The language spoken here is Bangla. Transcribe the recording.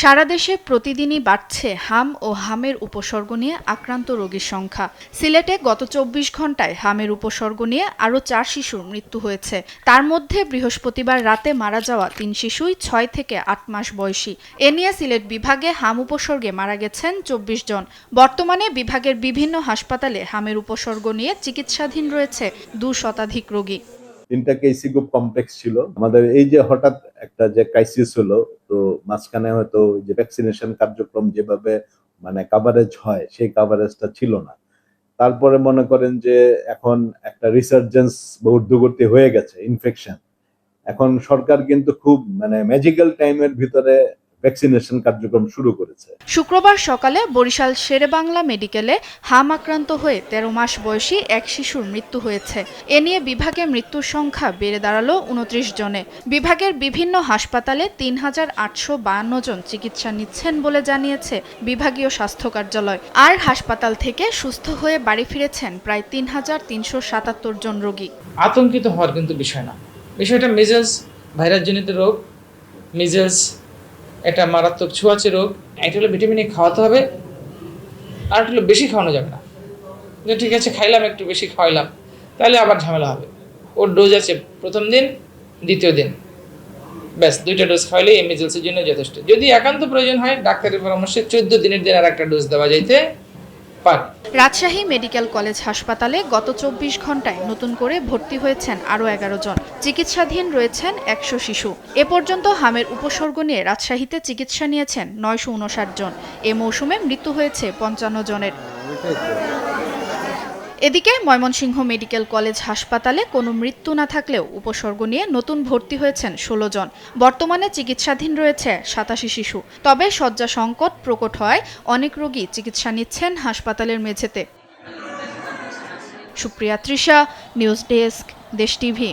সারা দেশে প্রতিদিনই বাড়ছে হাম ও হামের উপসর্গ নিয়ে আক্রান্ত রোগীর সংখ্যা। সিলেটে গত ২৪ ঘণ্টায় হামের উপসর্গ নিয়ে আরও ৪ শিশুর মৃত্যু হয়েছে। তার মধ্যে বৃহস্পতিবার রাতে মারা যাওয়া ৩ শিশুই ৬ থেকে ৮ মাস বয়সী। এ নিয়ে সিলেট বিভাগে হাম উপসর্গে মারা গেছেন ২৪ জন। বর্তমানে বিভাগের বিভিন্ন হাসপাতালে হামের উপসর্গ নিয়ে চিকিৎসাধীন রয়েছে ২ শতাধিক রোগী। 3টা কেসই খুব কমপ্লেক্স ছিল। আমাদের এই যে হঠাৎ একটা যে ক্রাইসিস হলো, তো মাঝখানে হয়তো যে ভ্যাকসিনেশন কার্যক্রম যেভাবে কভারেজ হয় সেই কভারেজটা ছিল না। তারপরে মনে করেন যে এখন একটা রিসার্জেন্স বা ঊর্ধ্বগতি হয়ে গেছে ইনফেকশন। এখন সরকার কিন্তু খুব ম্যাজিক্যাল টাইমের ভিতরে ভ্যাকসিনেশন কার্যক্রম শুরু করেছে। শুক্রবার সকালে বরিশাল শেরেবাংলা মেডিকেলে হাম আক্রান্ত হয়ে ১৩ মাস বয়সী এক শিশুর মৃত্যু হয়েছে। এ নিয়ে বিভাগে মৃত্যুর সংখ্যা বেড়ে দাঁড়ালো ২৯ জনে। বিভাগের বিভিন্ন হাসপাতালে ৩,৮৫২ জন চিকিৎসা নিচ্ছেন বলে জানিয়েছে বিভাগীয় স্বাস্থ্য কার্যালয়। আর হাসপাতাল থেকে সুস্থ হয়ে বাড়ি ফিরেছেন প্রায় ৩,৩৭৭ জন রোগী। আতঙ্কিত হওয়ার কিন্তু বিষয় না। বিষয়টা মিজেলস ভাইরাসজনিত রোগ। মিজেলস একটা মারাত্মক ছোঁয়াচে রোগ। একটা হলো ভিটামিন এ খাওয়াতে হবে, আর একটা হলো বেশি খাওয়ানো যাবে না। যে ঠিক আছে খাইলাম, একটু বেশি খাওয়াইলাম, তাহলে আবার ঝামেলা হবে। ওর ডোজ আছে প্রথম দিন, দ্বিতীয় দিন, ব্যাস 2টা ডোজ খাওয়ালেই এই মিজেলসের জন্য যথেষ্ট। যদি একান্ত প্রয়োজন হয় ডাক্তারের পরামর্শে 14 দিনের দিন আর একটা ডোজ দেওয়া যাইতে পারে। রাজশাহী মেডিকেল কলেজ হাসপাতালে গত ২৪ ঘণ্টায় নতুন করে ভর্তি হয়েছেন আরও ১১ জন। চিকিৎসাধীন রয়েছেন ১০০ শিশু। এ পর্যন্ত হামের উপসর্গ নিয়ে রাজশাহীতে চিকিৎসা নিয়েছেন ৯৫৯ জন। এ মৌসুমে মৃত্যু হয়েছে ৫৫ জনের। এদিকে ময়মনসিংহ মেডিকেল কলেজ হাসপাতালে কোনো মৃত্যু না থাকলেও উপসর্গ নিয়ে নতুন ভর্তি হয়েছেন ১৬ জন। বর্তমানে চিকিৎসাধীন রয়েছে ৮৭ শিশু। তবে শয্যা সংকট প্রকট হওয়ায় অনেক রোগী চিকিৎসা নিচ্ছেন হাসপাতালের মেঝেতে। সুপ্রিয়া তৃষা, নিউজ ডেস্ক, দেশ টিভি।